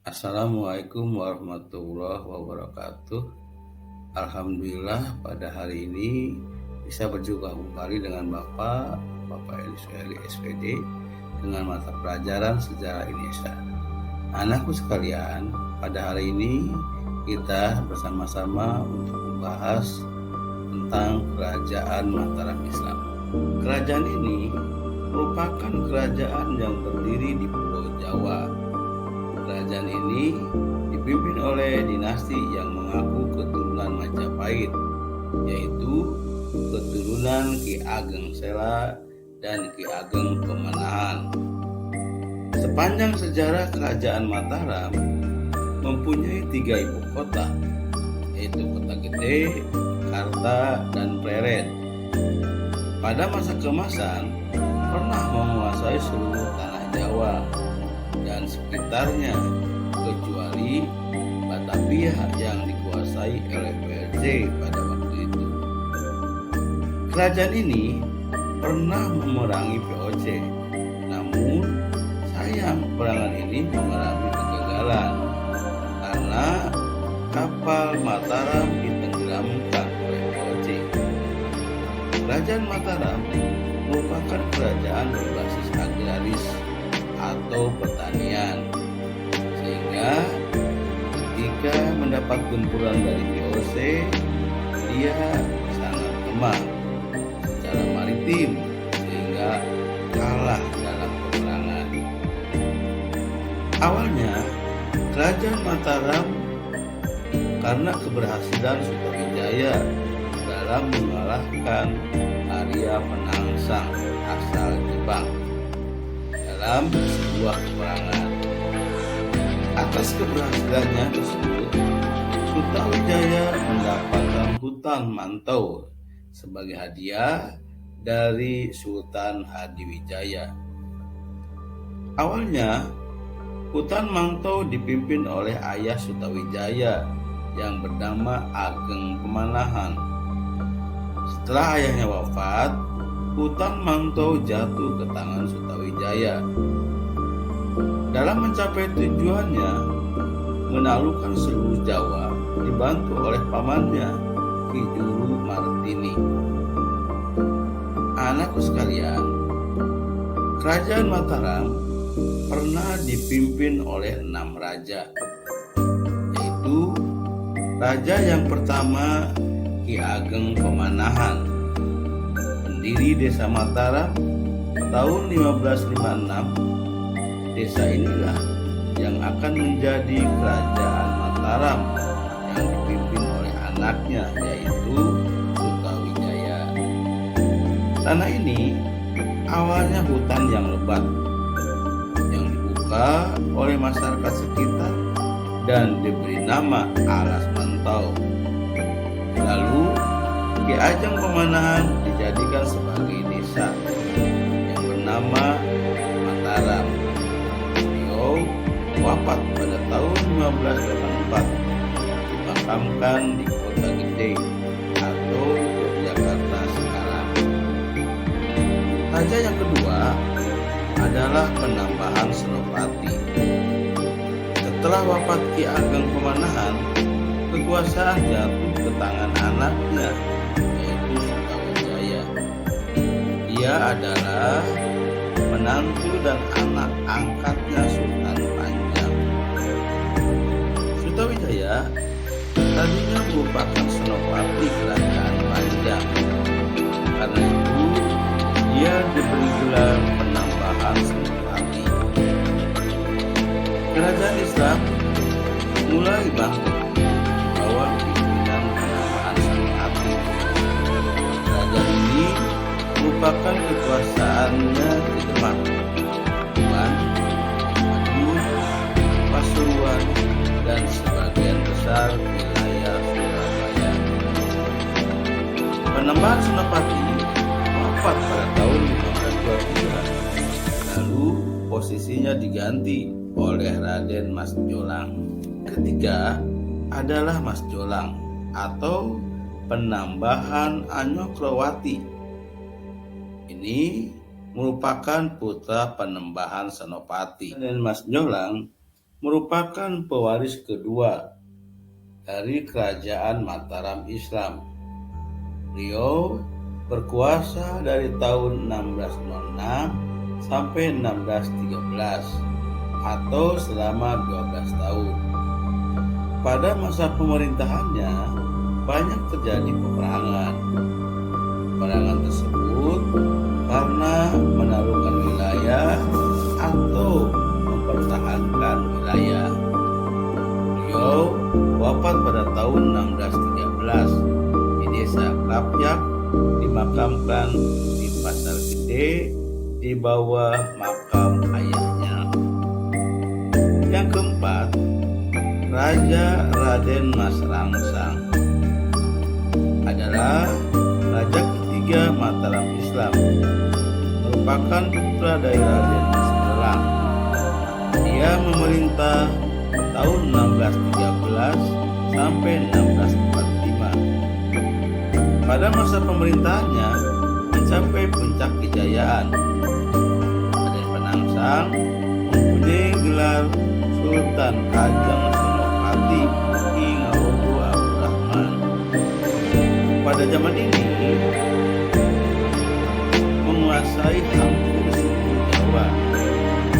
Assalamualaikum warahmatullahi wabarakatuh. Alhamdulillah pada hari ini bisa berjumpa kembali dengan Bapak Eli SPD dengan mata pelajaran Sejarah Indonesia. Anakku sekalian, pada hari ini kita bersama-sama untuk membahas tentang Kerajaan Mataram Islam. Kerajaan ini merupakan kerajaan yang berdiri di Pulau Jawa. Kerajaan ini dipimpin oleh dinasti yang mengaku keturunan Majapahit, yaitu keturunan Ki Ageng Sela dan Ki Ageng Pemanahan. Sepanjang sejarah Kerajaan Mataram mempunyai 3 ibu kota, yaitu Kota Gede, Karta, dan Pleret. Pada masa keemasan pernah menguasai seluruh tanah Jawa dan sekitarnya, kecuali Batavia yang dikuasai oleh PRJ pada waktu itu. Kerajaan ini pernah memerangi VOC, namun sayang perangan ini mengalami kegagalan karena kapal Mataram ditenggelamkan oleh VOC. Kerajaan Mataram merupakan kerajaan berbasis agraris atau pertanian, sehingga ketika mendapat gempuran dari VOC, dia sangat lemah secara maritim sehingga kalah dalam peperangan. Awalnya Kerajaan Mataram karena keberhasilan Sutawijaya dalam mengalahkan Arya Penangsang asal Jepang dalam sebuah peperangan. Atas keberhasilannya tersebut, Sutawijaya mendapatkan hutan Mantau sebagai hadiah dari Sultan Hadiwijaya. Awalnya, hutan Mantau dipimpin oleh ayah Sutawijaya yang bernama Ageng Pemanahan. Setelah ayahnya wafat, hutan Mantau jatuh ke tangan Sutawijaya. Dalam mencapai tujuannya, menaklukkan seluruh Jawa, dibantu oleh pamannya Ki Juru Martini. Anakku sekalian, Kerajaan Mataram pernah dipimpin oleh 6 raja, yaitu raja yang pertama Ki Ageng Pemanahan, pendiri Desa Mataram tahun 1556. Desa inilah yang akan menjadi Kerajaan Mataram yang dipimpin oleh anaknya, yaitu Sutawijaya. Tanah ini awalnya hutan yang lebat yang dibuka oleh masyarakat sekitar dan diberi nama Alas Mantau. Lalu Ki Ageng Pemanahan dijadikan sebagai desa yang bernama Mataram. Beliau wafat pada tahun 1584, dimakamkan di Kota Gede atau Yogyakarta sekarang. Raja yang kedua adalah Penambahan Senopati. Setelah wafat Ki Ageng Pemanahan, kekuasaan jatuh ke tangan anaknya, yaitu Sutawijaya. Dia adalah menantu dan anak angkatnya Sultan Panjang. Sutawijaya tadinya merupakan senopati Kerajaan Panjang. Karena itu, dia diberi gelar Penambahan Senopati. Kerajaan Islam mulai bangkit bawah pimpinan Penambahan Senopati. Kerajaan ini merupakan kekuasaannya di Demak, Tuban, Madiun, Pasuruan, dan sebagian besar wilayah Surabaya. Penambahan Senopati wafat pada tahun 1523, lalu posisinya diganti oleh Raden Mas Jolang. Ketiga adalah Mas Jolang atau Penambahan Anyokrowati. Ini merupakan putra Penembahan Senopati. Dan Mas Jolang merupakan pewaris kedua dari Kerajaan Mataram Islam. Beliau berkuasa dari tahun 1606 sampai 1613 atau selama 12 tahun. Pada masa pemerintahannya banyak terjadi peperangan. Peperangan tersebut karena menaklukkan wilayah atau mempertahankan wilayah. Beliau wafat pada tahun 1613 di desa Klapyak, dimakamkan di Pasar Gede di bawah makam ayahnya. Yang keempat, Raja Raden Mas Rangsang adalah raja ketiga Mataram Islam, merupakan putra dari Raden Mas Jolang. Dia memerintah tahun 1613 sampai 1645. Pada masa pemerintahannya mencapai puncak kejayaan. Raden Penangsang mempunyai gelar Sultan Kajang Senopati hingga Ogo Abdurrahman. Pada zaman ini menguasai hampir seluruh Jawa,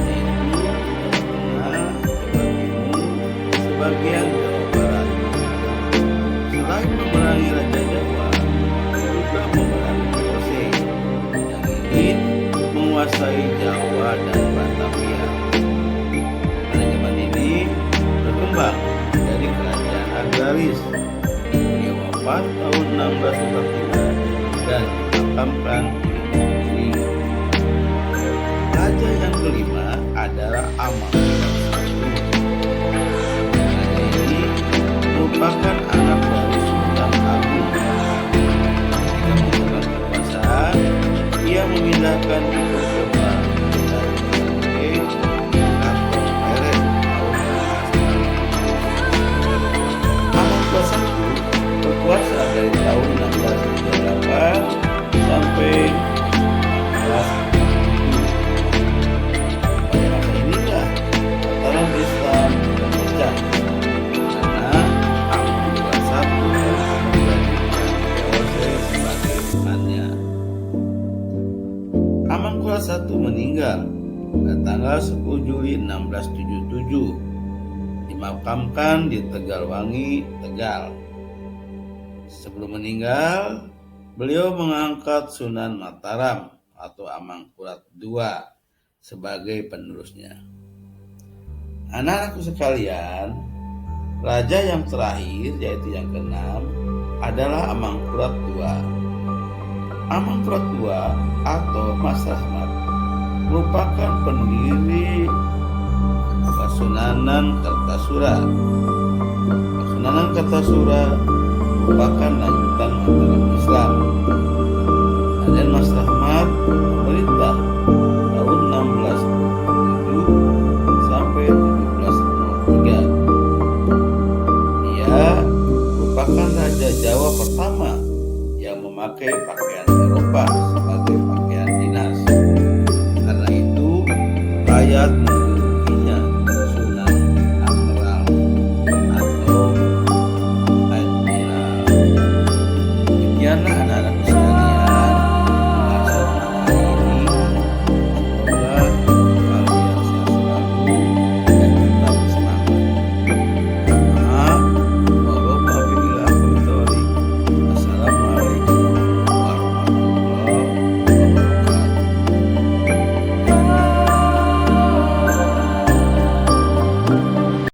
yaitu Jawa Tengah, Jawa Timur, sebagian Jawa Barat. Selain memerangi Raja Jawa, juga memerangi VOC yang ingin menguasai Jawa dan Batavia. Pada zaman ini berkembang dari kerajaan agraris. Beliau wafat tahun 1645 dan dimakamkan di Negeri. Raja yang kelima adalah Amangkurat I. Raja ini merupakan anak dari Sultan Agung. Ketika memegang kekuasaan, ia memindahkan ibu kota dari Merauke ke Kantong Peret tahun 1650. Amangkurat I berkuasa dari tahun 1638 sampai 1657. Pada masa inilah Mataram Islam terpecah karena Amangkurat I menjadikan VOC sebagai temannya. Amangkurat I meninggal pada tanggal 10 Juli 1677, dimakamkan di Tegalwangi, Tegal. Sebelum meninggal, beliau mengangkat Sunan Mataram atau Amangkurat II sebagai penerusnya. Anak-anakku sekalian, raja yang terakhir yaitu yang keenam adalah Amangkurat II. Amangkurat II atau Mas Rahmat merupakan pendiri Kasunanan Kartasura. Kasunanan Kartasura merupakan lanjutan Mataram Islam. Raden Mas Rahmat memerintah tahun 1607 sampai 1703. Dia merupakan raja Jawa pertama yang memakai pakaian